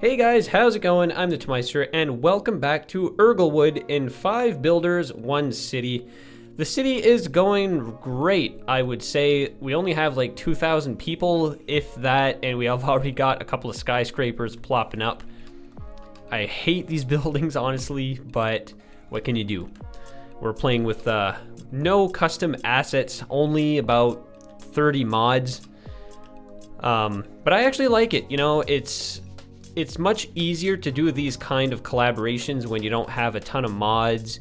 Hey guys, how's it going? I'm the Tmeister, and welcome back to Erglewood in 5 Builders, 1 City. The city is going great, I would say. We only have like 2,000 people, if that, and we have already got a couple of skyscrapers plopping up. I hate these buildings, honestly, but what can you do? We're playing with no custom assets, only about 30 mods. But I actually like it. You know, it's much easier to do these kind of collaborations when you don't have a ton of mods,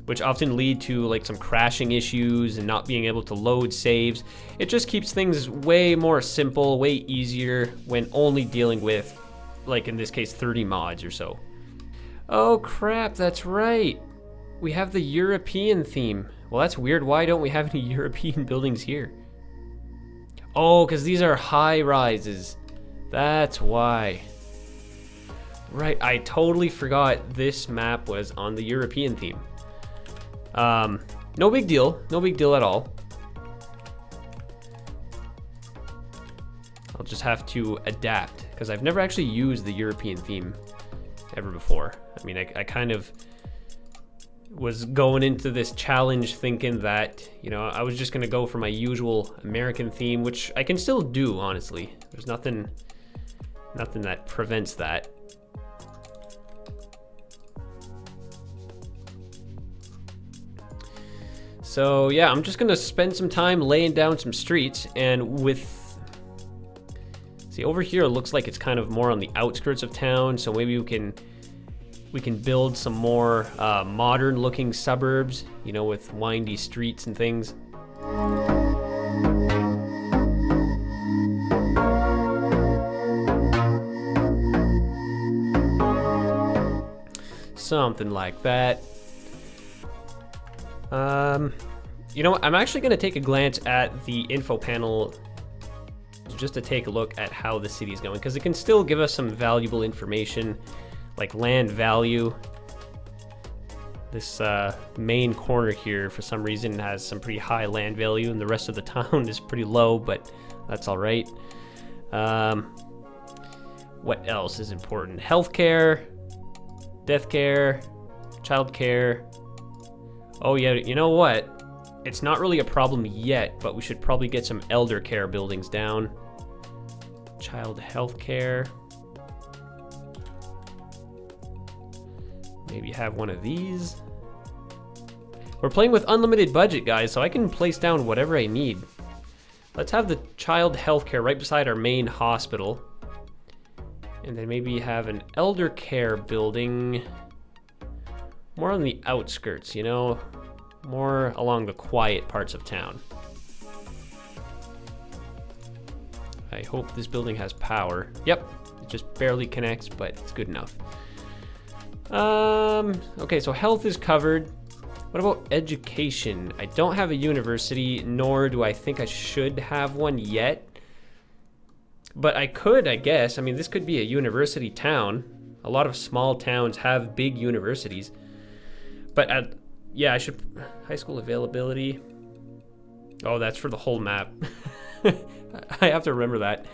which often lead to like some crashing issues and not being able to load saves. It just keeps things way more simple, way easier when only dealing with, like in this case, 30 mods or so. Oh crap, that's right. We have the European theme. Well, that's weird. Why don't we have any European buildings here? Oh, because these are high rises. That's why. Right, I totally forgot this map was on the European theme. No big deal. No big deal at all. I'll just have to adapt, because I've never actually used the European theme ever before. I mean, I kind of was going into this challenge thinking that, you know, I was just going to go for my usual American theme, which I can still do, honestly. There's nothing that prevents that. So yeah, I'm just gonna spend some time laying down some streets, and see over here it looks like it's kind of more on the outskirts of town, so maybe we can build some more modern looking suburbs, you know, with windy streets and things. Something like that. You know what? I'm actually going to take a glance at the info panel just to take a look at how the city's going, because it can still give us some valuable information, like land value. This main corner here, for some reason, has some pretty high land value, and the rest of the town is pretty low, but that's all right. What else is important? Healthcare, death care, child care. Oh yeah, you know what? It's not really a problem yet, but we should probably get some elder care buildings down. Child health care. Maybe have one of these. We're playing with unlimited budget, guys, so I can place down whatever I need. Let's have the child health care right beside our main hospital. And then maybe have an elder care building more on the outskirts, you know, more along the quiet parts of town. I hope this building has power. Yep, it just barely connects, but it's good enough. Okay, so health is covered. What about education? I don't have a university, nor do I think I should have one yet. But I could, I guess. I mean, this could be a university town. A lot of small towns have big universities. But yeah, I should. High school availability. Oh, that's for the whole map. I have to remember that.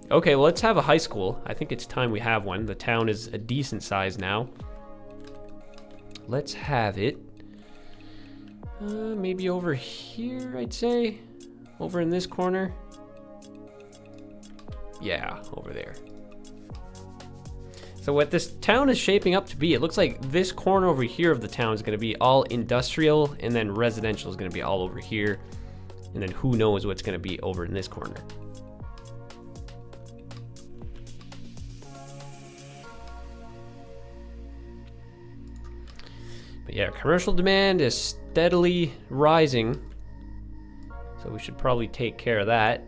Okay, well, let's have a high school. I think it's time we have one. The town is a decent size now. Let's have it. Maybe over here, I'd say. Over in this corner. Yeah, over there. So what this town is shaping up to be, it looks like this corner over here of the town is going to be all industrial, and then residential is going to be all over here. And then who knows what's going to be over in this corner. But yeah, commercial demand is steadily rising. So we should probably take care of that.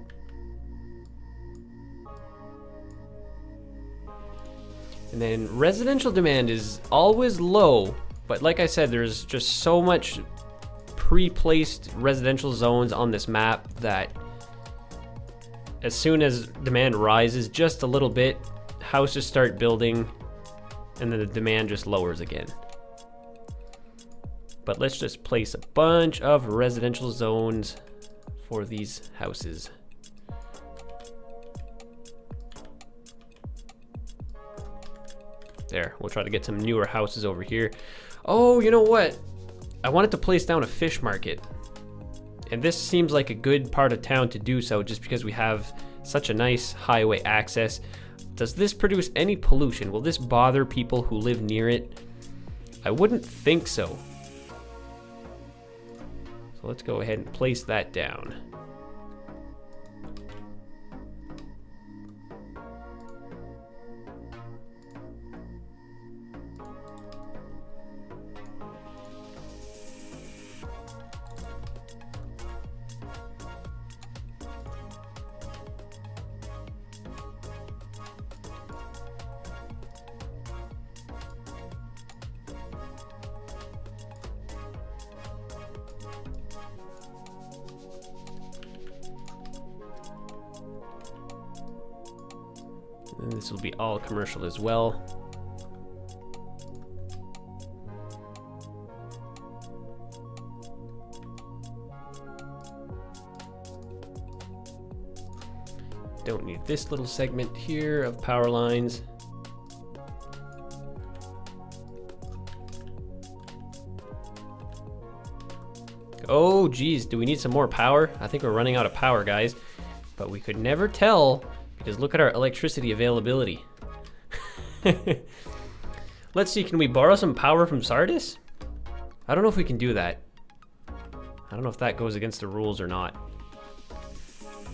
And then residential demand is always low, but like I said, there's just so much pre-placed residential zones on this map that as soon as demand rises just a little bit, houses start building, and then the demand just lowers again. But let's just place a bunch of residential zones for these houses. There, we'll try to get some newer houses over here. Oh, you know what? I wanted to place down a fish market. And this seems like a good part of town to do so just because we have such a nice highway access. Does this produce any pollution? Will this bother people who live near it? I wouldn't think so. So let's go ahead and place that down. And this will be all commercial as well. Don't need this little segment here of power lines. Oh geez, do we need some more power? I think we're running out of power, guys. But we could never tell because look at our electricity availability. Let's see, can we borrow some power from Sardis? I don't know if we can do that. I don't know if that goes against the rules or not.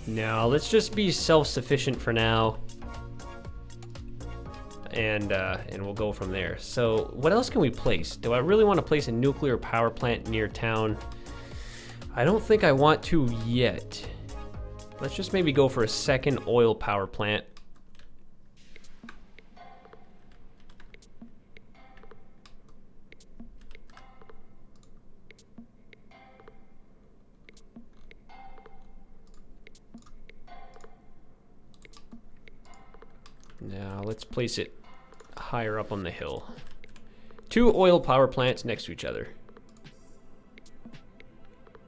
No, let's just be self-sufficient for now. And we'll go from there. So what else can we place? Do I really want to place a nuclear power plant near town? I don't think I want to yet. Let's just maybe go for a second oil power plant. Now let's place it higher up on the hill. 2 oil power plants next to each other.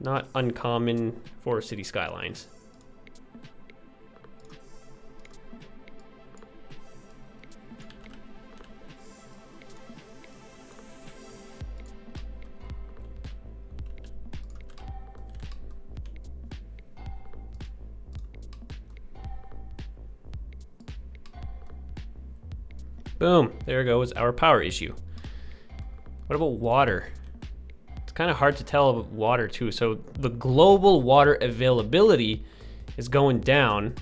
Not uncommon for City Skylines. Boom, there goes our power issue. What about water? It's kind of hard to tell about water too. So the global water availability is going down.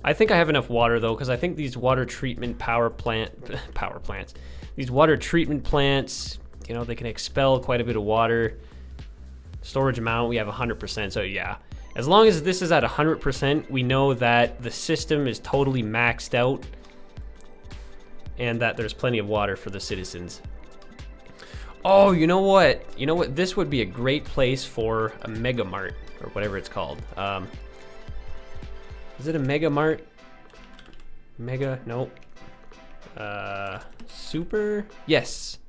I think I have enough water though, because I think these water treatment these water treatment plants, you know, they can expel quite a bit of water. Storage amount, we have 100%, so yeah. As long as this is at 100%, we know that the system is totally maxed out and that there's plenty of water for the citizens. Oh, you know what? You know what? This would be a great place for a Mega Mart, or whatever it's called. Is it a Mega Mart? Mega? Nope. Super? Yes.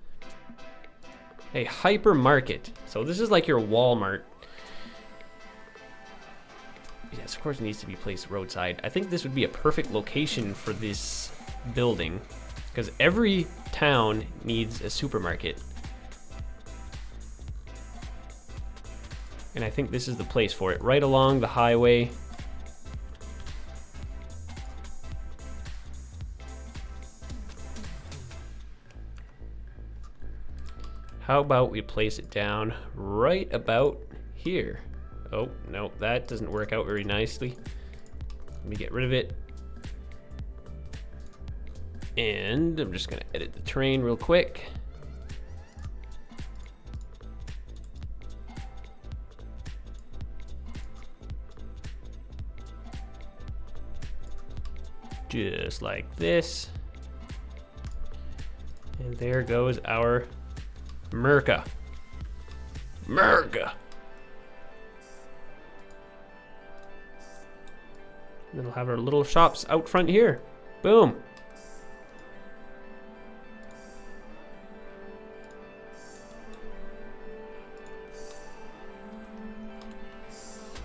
A hypermarket. So this is like your Walmart. Yes, of course it needs to be placed roadside. I think this would be a perfect location for this building, because every town needs a supermarket. And I think this is the place for it, right along the highway. How about we place it down right about here? Oh, no, that doesn't work out very nicely. Let me get rid of it. And I'm just gonna edit the terrain real quick. Just like this. And there goes our Merca. Merca. And then we'll have our little shops out front here. Boom.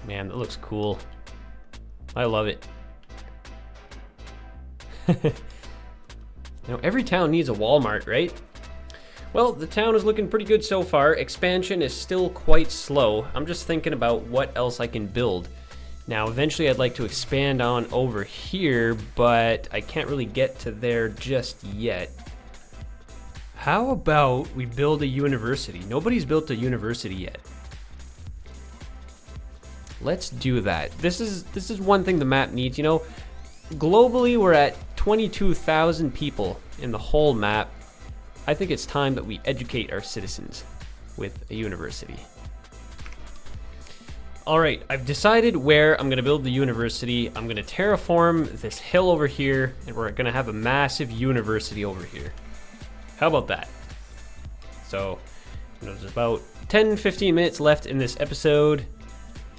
Man, that looks cool. I love it. You know, every town needs a Walmart, right? Well, the town is looking pretty good so far. Expansion is still quite slow. I'm just thinking about what else I can build. Now, eventually I'd like to expand on over here, but I can't really get to there just yet. How about we build a university? Nobody's built a university yet. Let's do that. This is one thing the map needs. You know, globally we're at 22,000 people in the whole map. I think it's time that we educate our citizens with a university. All right, I've decided where I'm gonna build the university. I'm gonna terraform this hill over here, and we're gonna have a massive university over here. How about that? So, there's about 10-15 minutes left in this episode.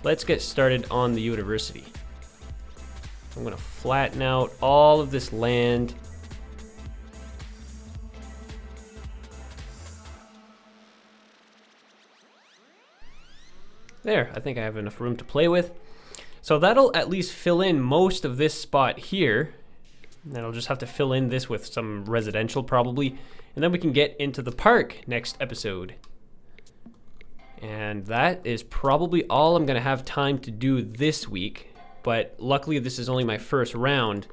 Let's get started on the university. I'm gonna flatten out all of this land. There, I think I have enough room to play with. So that'll at least fill in most of this spot here. And then I'll just have to fill in this with some residential probably. And then we can get into the park next episode. And that is probably all I'm gonna have time to do this week. But luckily this is only my first round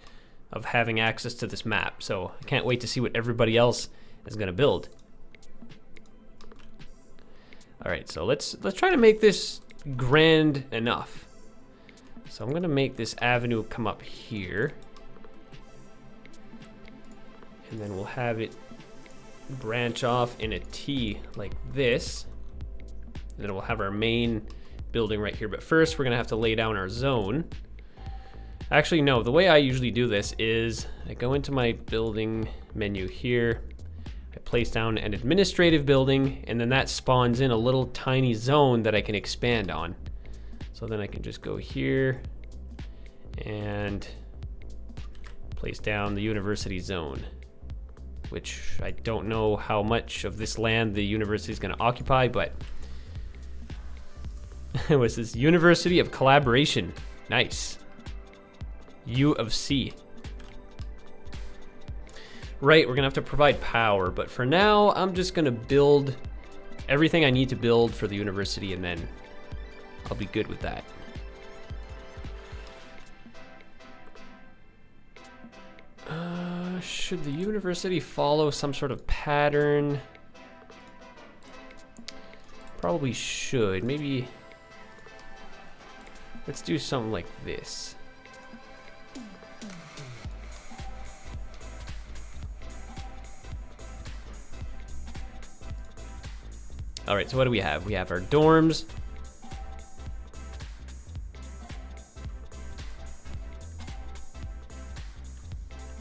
of having access to this map. So I can't wait to see what everybody else is gonna build. All right, so let's try to make this grand enough. So I'm gonna make this avenue come up here. And then we'll have it branch off in a T like this. And then we'll have our main building right here. But first we're gonna have to lay down our zone. Actually, no, the way I usually do this is I go into my building menu here. I place down an administrative building, and then that spawns in a little tiny zone that I can expand on. So then I can just go here and place down the university zone, which I don't know how much of this land the university is going to occupy, but it was this University of Collaboration. Nice. U of C. Right, we're gonna have to provide power, but for now, I'm just gonna build everything I need to build for the university, and then I'll be good with that. Should the university follow some sort of pattern? Probably should. Maybe let's do something like this. All right, so what do we have? We have our dorms.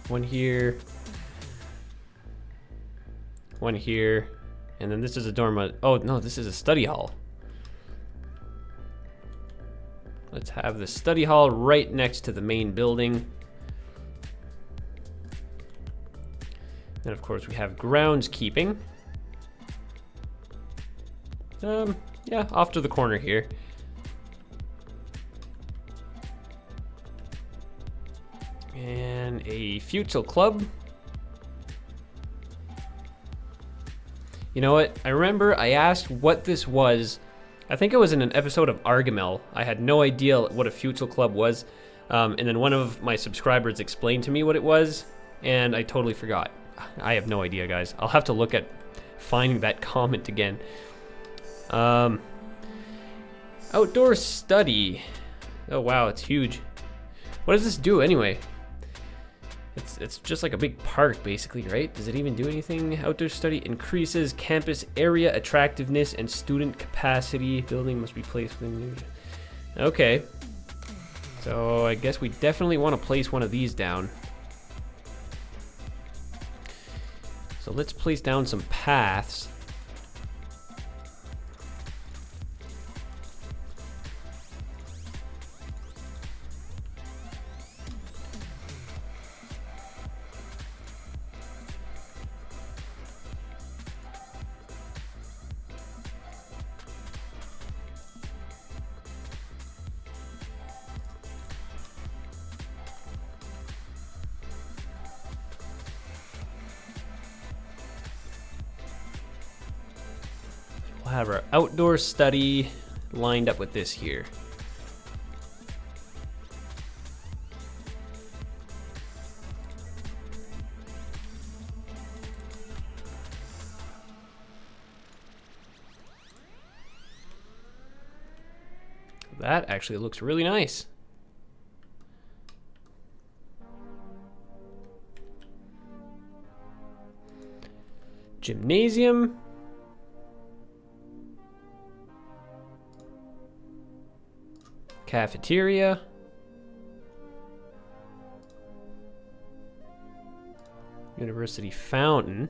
One here. One here. And then this is a dorm. Oh, no, this is a study hall. Let's have the study hall right next to the main building. Then, of course, we have groundskeeping. Yeah, off to the corner here. And a futsal club. You know what? I remember I asked what this was. I think it was in an episode of Argamel. I had no idea what a futsal club was. And then one of my subscribers explained to me what it was, and I totally forgot. I have no idea, guys. I'll have to look at finding that comment again. Outdoor study. Oh wow, it's huge. What does this do anyway? It's just like a big park basically, right? Does it even do anything? Outdoor study increases campus area attractiveness and student capacity. Building must be placed within. Okay. So I guess we definitely want to place one of these down. So let's place down some paths. We'll have our outdoor study lined up with this here. That actually looks really nice. Gymnasium. Cafeteria. University fountain.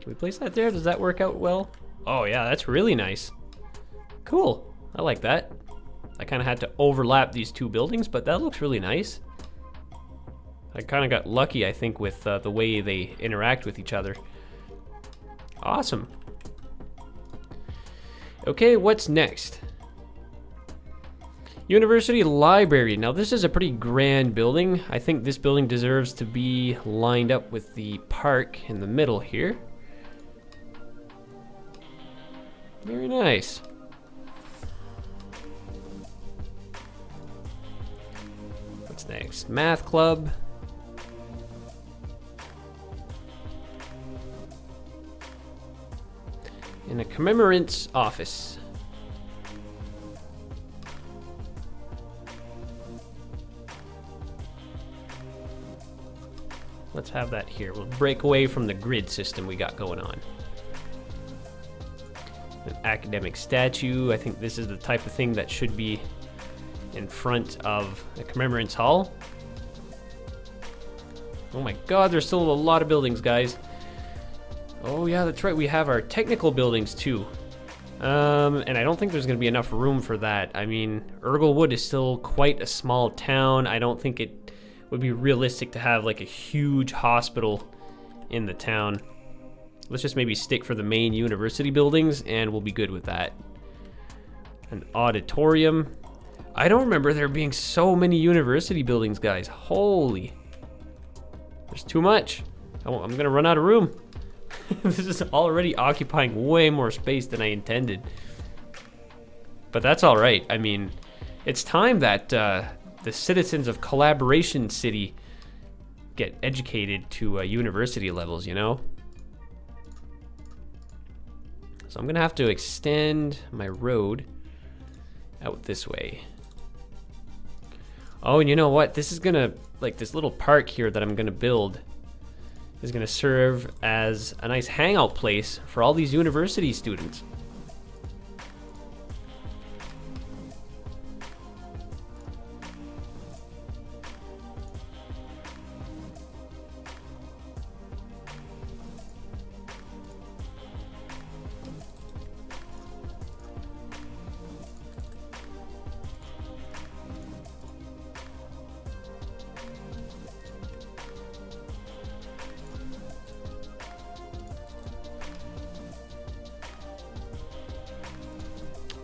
Can we place that there? Does that work out well? Oh yeah, that's really nice. Cool. I like that. I kind of had to overlap these two buildings, but that looks really nice. I kind of got lucky, I think, with the way they interact with each other. Awesome. Okay, what's next? University Library. Now, this is a pretty grand building. I think this building deserves to be lined up with the park in the middle here. Very nice. What's next? Math club. And a commemorant's office. Let's have that here. We'll break away from the grid system we got going on. An academic statue. I think this is the type of thing that should be in front of the Commemorance Hall. Oh my god, there's still a lot of buildings, guys. Oh yeah, that's right, we have our technical buildings too. And I don't think there's gonna be enough room for that. I mean, Erglewood is still quite a small town. I don't think it would be realistic to have like a huge hospital in the town. Let's just maybe stick for the main university buildings and we'll be good with that. An auditorium. I don't remember there being so many university buildings, guys. Holy. There's too much. I'm gonna run out of room. This is already occupying way more space than I intended. But that's all right. I mean, it's time that the citizens of Collaboration City get educated to university levels, you know? So I'm gonna have to extend my road out this way. Oh, and you know what? This is gonna, like this little park here that I'm gonna build is gonna serve as a nice hangout place for all these university students.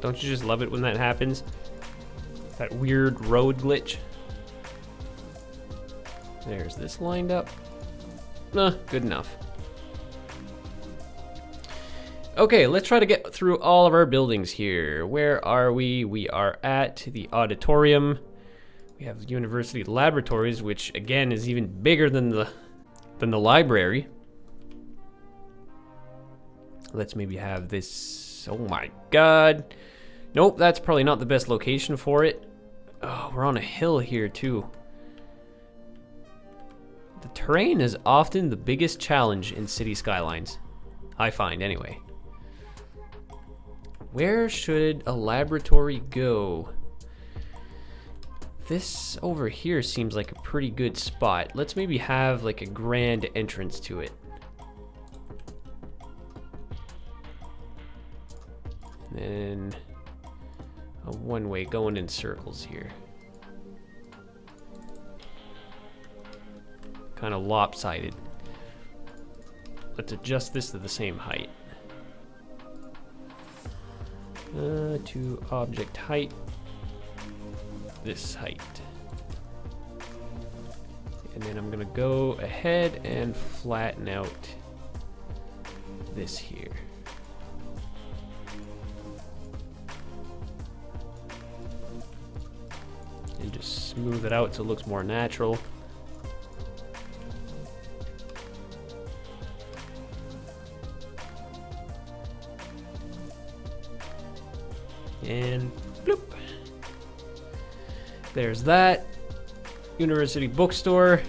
Don't you just love it when that happens? That weird road glitch. There's this lined up. Good enough. Okay, let's try to get through all of our buildings here. Where are we? We are at the auditorium. We have university laboratories, which again is even bigger than the library. Let's maybe have this. Oh my god. Nope, that's probably not the best location for it. Oh, we're on a hill here too. The terrain is often the biggest challenge in City Skylines, I find anyway. Where should a laboratory go? This over here seems like a pretty good spot. Let's maybe have like a grand entrance to it. And a one-way going in circles here. Kind of lopsided. Let's adjust this to the same height. To object height. This height. And then I'm gonna go ahead and flatten out this here. And just smooth it out so it looks more natural. And bloop. There's that. University bookstore.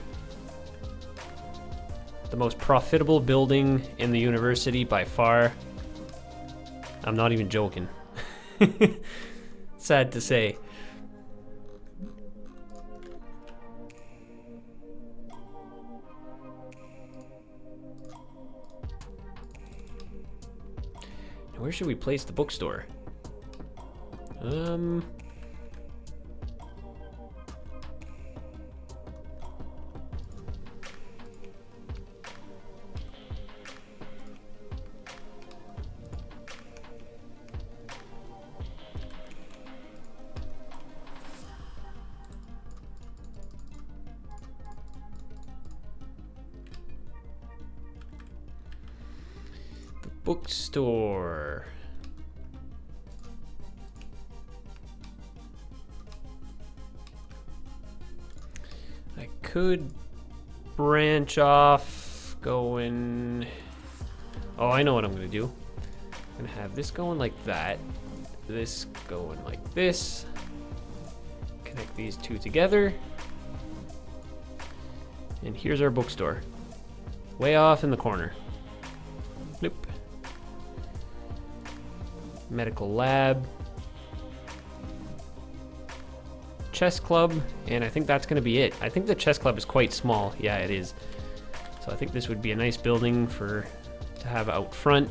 The most profitable building in the university by far. I'm not even joking. Sad to say. Where should we place the bookstore? Bookstore. I could branch off going. Oh, I know what I'm gonna do. I'm gonna have this going like that, this going like this, connect these two together, and here's our bookstore, way off in the corner. Nope. Medical lab, chess club, and I think that's going to be it. I think the chess club is quite small. Yeah, it is. So I think this would be a nice building to have out front.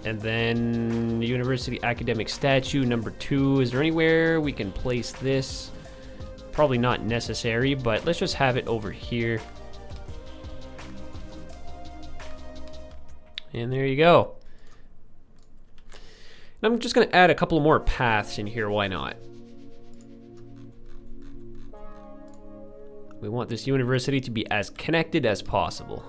And then the University Academic Statue number 2. Is there anywhere we can place this? Probably not necessary, but let's just have it over here. And there you go. I'm just going to add a couple more paths in here, why not? We want this university to be as connected as possible.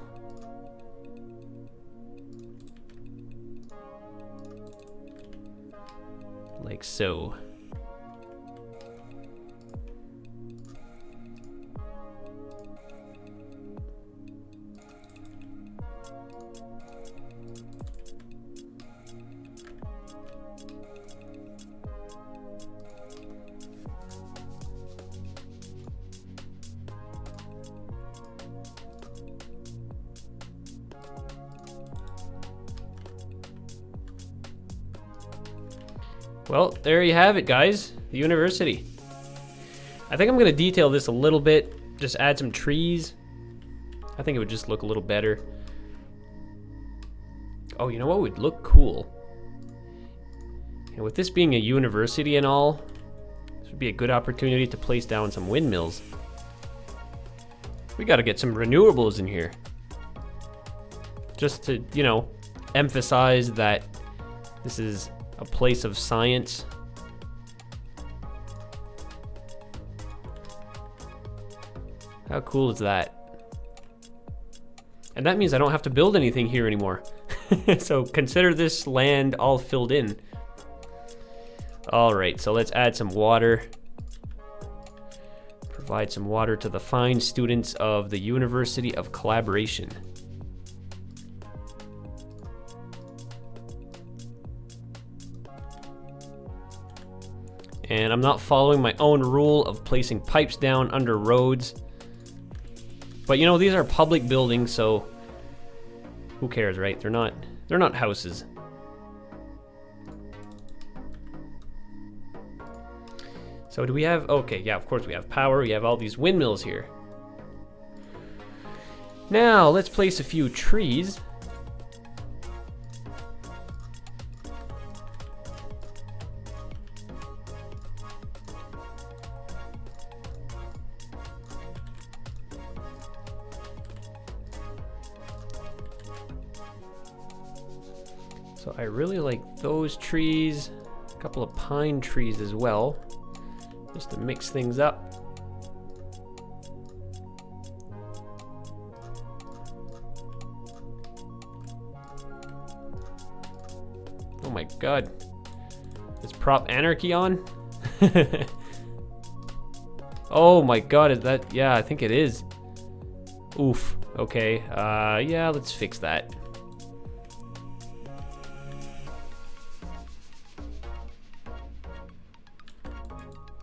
Like so. Well, there you have it, guys. The university. I think I'm going to detail this a little bit. Just add some trees. I think it would just look a little better. Oh, you know what would look cool? And with this being a university and all, this would be a good opportunity to place down some windmills. We got to get some renewables in here. Just to, you know, emphasize that this is a place of science. How cool is that? And that means I don't have to build anything here anymore. So consider this land all filled in. All right, so let's add some water. Provide some water to the fine students of the University of Collaboration. And I'm not following my own rule of placing pipes down under roads. But you know, these are public buildings, so who cares, right? They're not houses. So do we have, okay, yeah, of course we have power. We have all these windmills here. Now, let's place a few trees. So I really like those trees, a couple of pine trees as well, just to mix things up. my god. Is prop anarchy on? Oh my god, is that... Yeah, I think it is. Oof. Okay. Yeah, let's fix that.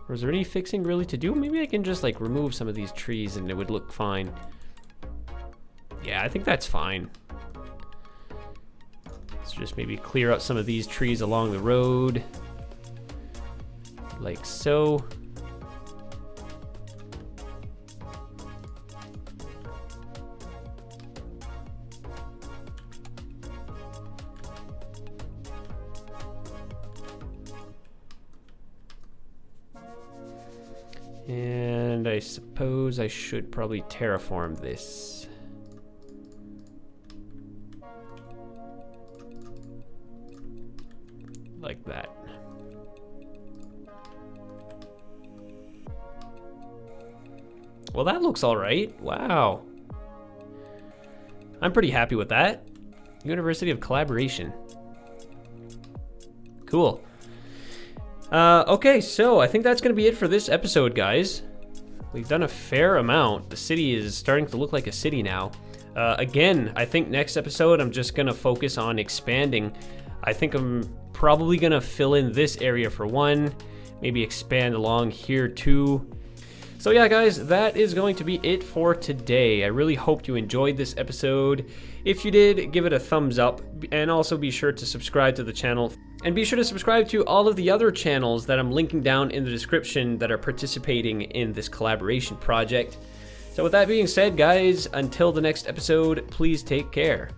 Or is there any fixing really to do? Maybe I can just like remove some of these trees and it would look fine. Yeah, I think that's fine. Let's just maybe clear up some of these trees along the road. Like so. And I suppose I should probably terraform this. Like that. Well, that looks all right. Wow. I'm pretty happy with that. University of Collaboration. Cool. Okay, so I think that's going to be it for this episode, guys. We've done a fair amount. The city is starting to look like a city now. Again, I think next episode I'm just going to focus on expanding. I think I'm probably going to fill in this area for one, maybe expand along here too. So yeah, guys, that is going to be it for today. I really hope you enjoyed this episode. If you did, give it a thumbs up, and also be sure to subscribe to the channel. And be sure to subscribe to all of the other channels that I'm linking down in the description that are participating in this collaboration project. So with that being said, guys, until the next episode, please take care.